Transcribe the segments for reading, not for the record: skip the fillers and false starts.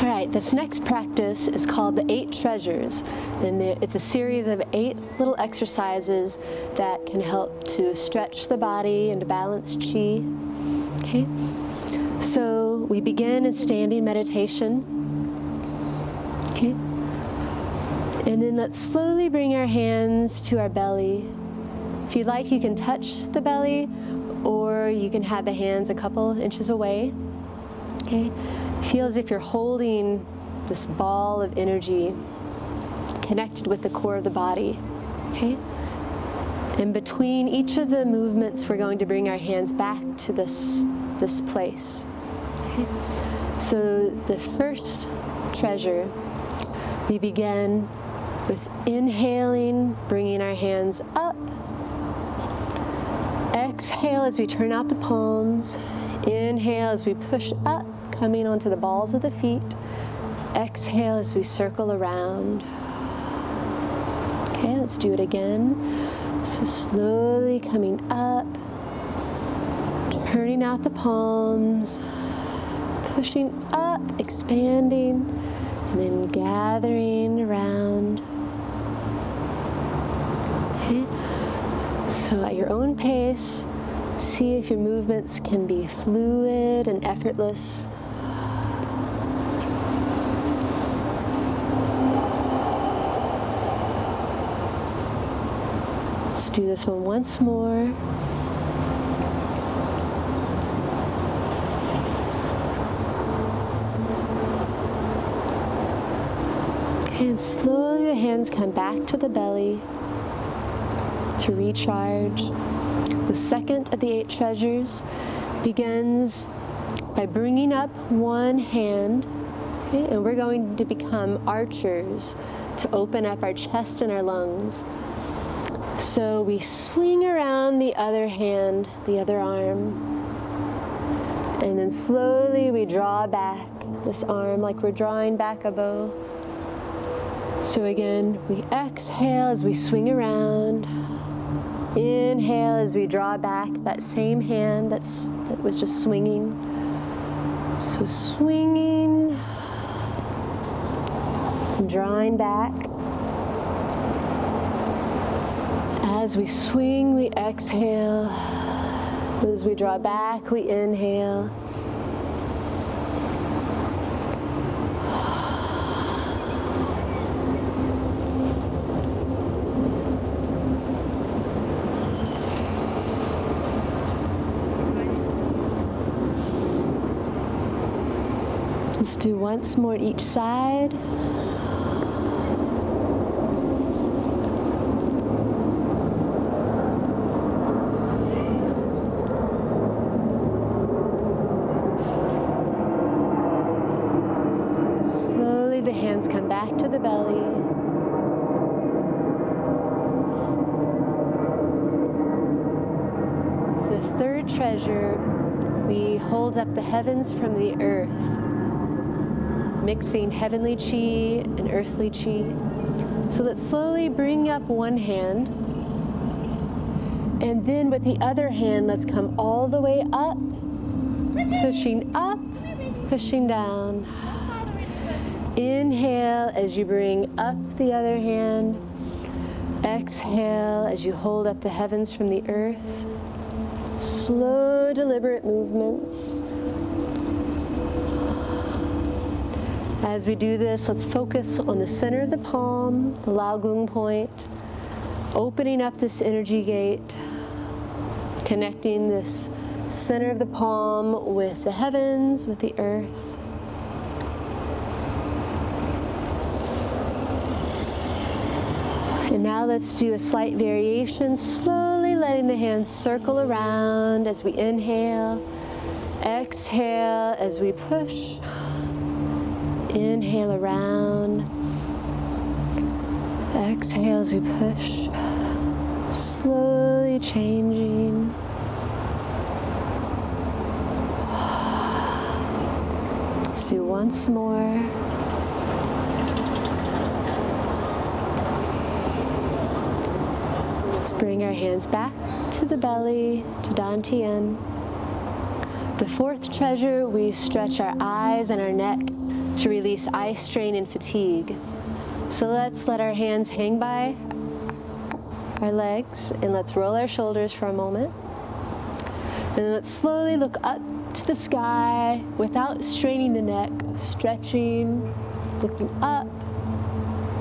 All right, this next practice is called the 8 treasures, and it's a series of 8 little exercises that can help to stretch the body and to balance chi. Okay, so we begin in standing meditation. Okay, and then let's slowly bring our hands to our belly. If you'd like, you can touch the belly, or you can have the hands a couple inches away. Okay. Feel as if you're holding this ball of energy connected with the core of the body. Okay? And between each of the movements, we're going to bring our hands back to this place. Okay? So the first treasure, we begin with inhaling, bringing our hands up. Exhale as we turn out the palms. Inhale as we push up, coming onto the balls of the feet. Exhale as we circle around. Okay, let's do it again. So slowly coming up, turning out the palms, pushing up, expanding, and then gathering around. Okay, so at your own pace, see if your movements can be fluid and effortless. Let's do this one once more. Okay, and slowly the hands come back to the belly to recharge. The second of the 8 treasures begins by bringing up one hand, okay, and we're going to become archers to open up our chest and our lungs. So we swing around the other hand, the other arm, and then slowly we draw back this arm like we're drawing back a bow. So again, we exhale as we swing around. Inhale as we draw back that same hand that was just swinging. So swinging, drawing back. As we swing, we exhale. As we draw back, we inhale. Let's do once more at each side. Slowly the hands come back to the belly. The third treasure, we hold up the heavens from the earth, mixing heavenly chi and earthly chi. So let's slowly bring up one hand, and then with the other hand, let's come all the way up, pushing down. Inhale as you bring up the other hand. Exhale as you hold up the heavens from the earth. Slow, deliberate movements. As we do this, let's focus on the center of the palm, the Lao Gung point, opening up this energy gate, connecting this center of the palm with the heavens, with the earth. And now let's do a slight variation, slowly letting the hands circle around as we inhale, exhale as we push. Inhale around, exhale as we push, slowly changing. Let's do once more. Let's bring our hands back to the belly, to Dantian. The fourth treasure, we stretch our eyes and our neck to release eye strain and fatigue. So let's let our hands hang by our legs, and let's roll our shoulders for a moment. And let's slowly look up to the sky without straining the neck, stretching, looking up,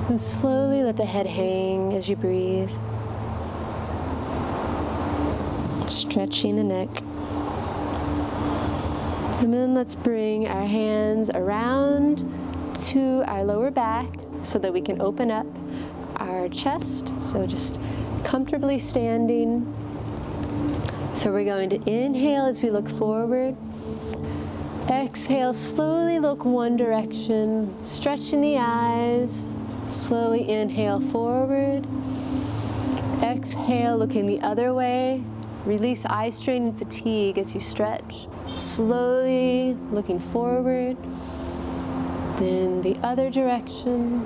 and slowly let the head hang as you breathe. Stretching the neck. And then let's bring our hands around to our lower back so that we can open up our chest. So just comfortably standing. So we're going to inhale as we look forward. Exhale, slowly look one direction, stretching the eyes. Slowly inhale forward. Exhale, looking the other way. Release eye strain and fatigue as you stretch. Slowly looking forward. Then the other direction.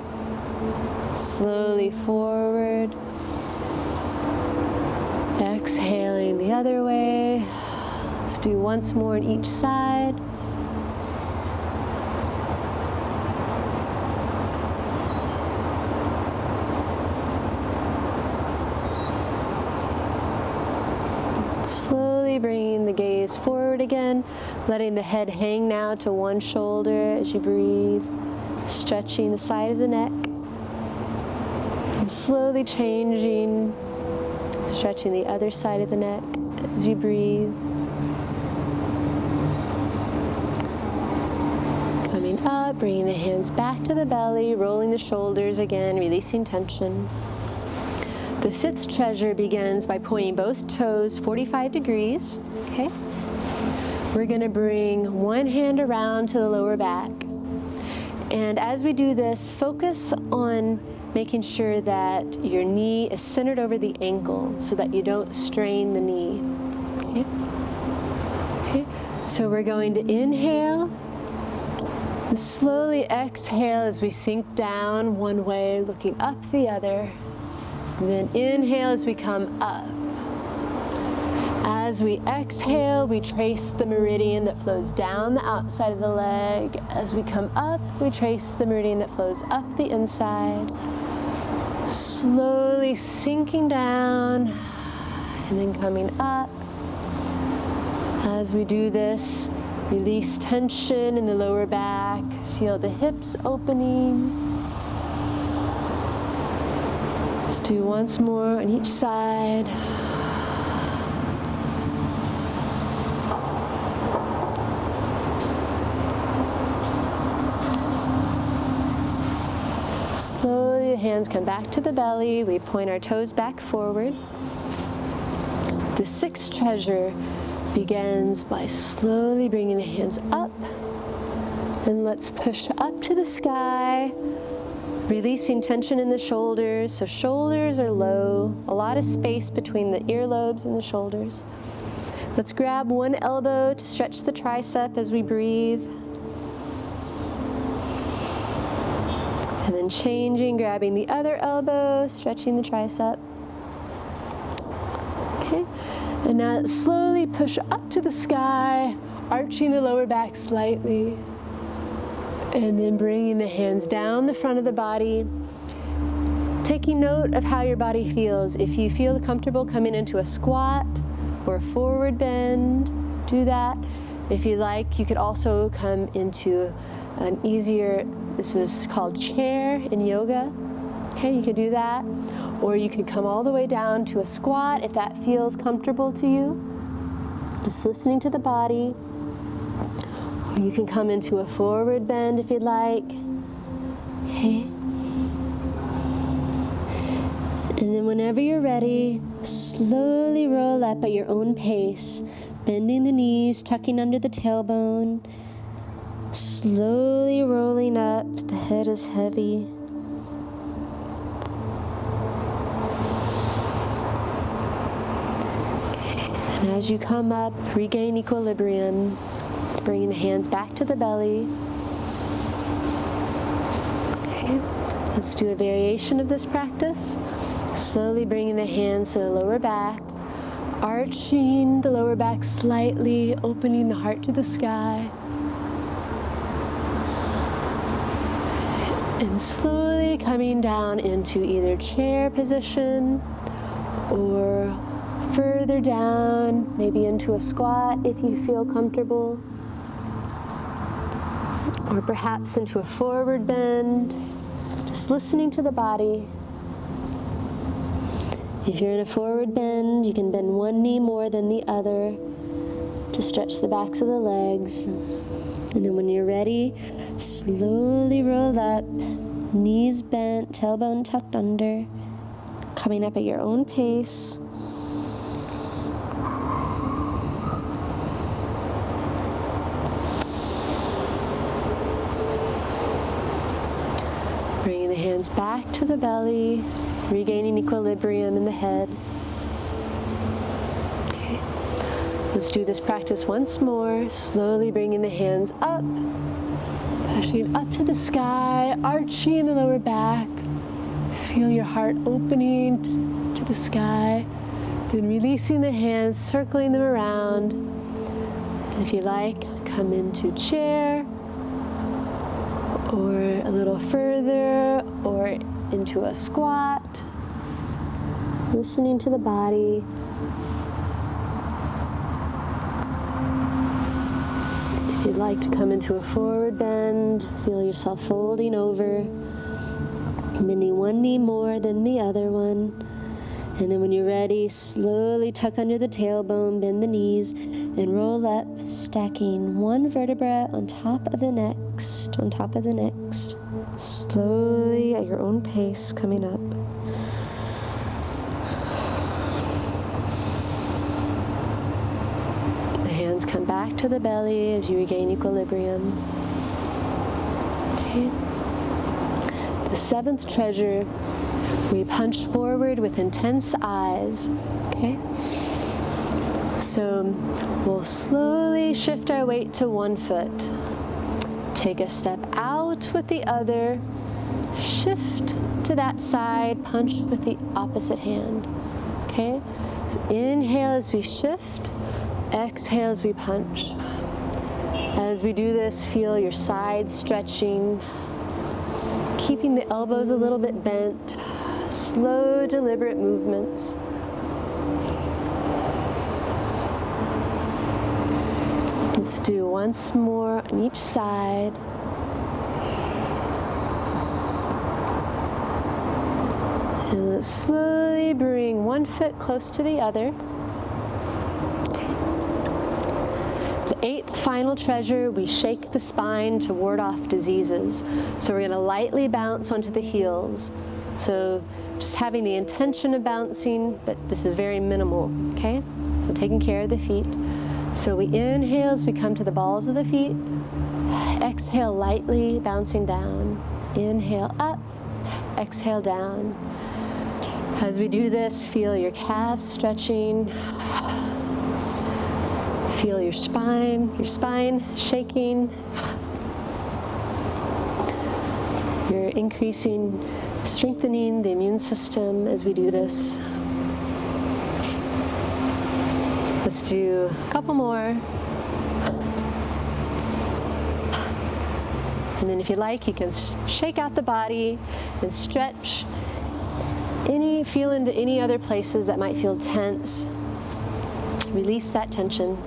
Slowly forward. Exhaling the other way. Let's do once more on each side. Slowly bringing the gaze forward again, letting the head hang now to one shoulder as you breathe, stretching the side of the neck, and slowly changing, stretching the other side of the neck as you breathe. Coming up, bringing the hands back to the belly, rolling the shoulders again, releasing tension. The fifth treasure begins by pointing both toes 45 degrees, okay? We're going to bring one hand around to the lower back. And as we do this, focus on making sure that your knee is centered over the ankle so that you don't strain the knee, okay? Okay, so we're going to inhale and slowly exhale as we sink down one way, looking up the other. And then inhale as we come up. As we exhale, we trace the meridian that flows down the outside of the leg. As we come up, we trace the meridian that flows up the inside. Slowly sinking down and then coming up. As we do this, release tension in the lower back. Feel the hips opening. Let's do once more on each side. Slowly the hands come back to the belly. We point our toes back forward. The sixth treasure begins by slowly bringing the hands up. And let's push up to the sky. Releasing tension in the shoulders, so shoulders are low, a lot of space between the earlobes and the shoulders. Let's grab one elbow to stretch the tricep as we breathe. And then changing, grabbing the other elbow, stretching the tricep. Okay, and now slowly push up to the sky, arching the lower back slightly. And then bringing the hands down the front of the body, taking note of how your body feels. If you feel comfortable coming into a squat or a forward bend, do that. If you like, you could also come into an easier, this is called chair in yoga. Okay, you could do that. Or you could come all the way down to a squat if that feels comfortable to you. Just listening to the body. You can come into a forward bend if you'd like. Okay. And then whenever you're ready, slowly roll up at your own pace, bending the knees, tucking under the tailbone, slowly rolling up. The head is heavy. And as you come up, regain equilibrium. Bringing the hands back to the belly. Okay, let's do a variation of this practice. Slowly bringing the hands to the lower back, arching the lower back slightly, opening the heart to the sky. And slowly coming down into either chair position or further down, maybe into a squat if you feel comfortable, or perhaps into a forward bend, just listening to the body. If you're in a forward bend, you can bend one knee more than the other to stretch the backs of the legs. And then when you're ready, slowly roll up, knees bent, tailbone tucked under, coming up at your own pace. Bringing the hands back to the belly, regaining equilibrium in the head. Okay. Let's do this practice once more, slowly bringing the hands up, pushing up to the sky, arching the lower back. Feel your heart opening to the sky, then releasing the hands, circling them around. And if you like, come into chair, or a little further, or into a squat, listening to the body. If you'd like to come into a forward bend, feel yourself folding over, bending one knee more than the other one. And then when you're ready, slowly tuck under the tailbone, bend the knees, and roll up, stacking one vertebra on top of the next, on top of the next. Slowly at your own pace, coming up. The hands come back to the belly as you regain equilibrium. Okay. The seventh treasure, we punch forward with intense eyes. Okay. So we'll slowly shift our weight to one foot. Take a step out with the other, shift to that side, punch with the opposite hand. Okay? So inhale as we shift, exhale as we punch. As we do this, feel your sides stretching, keeping the elbows a little bit bent, slow, deliberate movements. Let's do once more on each side. And let's slowly bring one foot close to the other. The eighth final treasure, we shake the spine to ward off diseases. So we're going to lightly bounce onto the heels. So just having the intention of bouncing, but this is very minimal, okay? So taking care of the feet. So we inhale as we come to the balls of the feet. Exhale lightly, bouncing down. Inhale up, exhale down. As we do this, feel your calves stretching. Feel your spine shaking. You're strengthening the immune system as we do this. Let's do a couple more. And then if you like, you can shake out the body and stretch. Feel into any other places that might feel tense. Release that tension.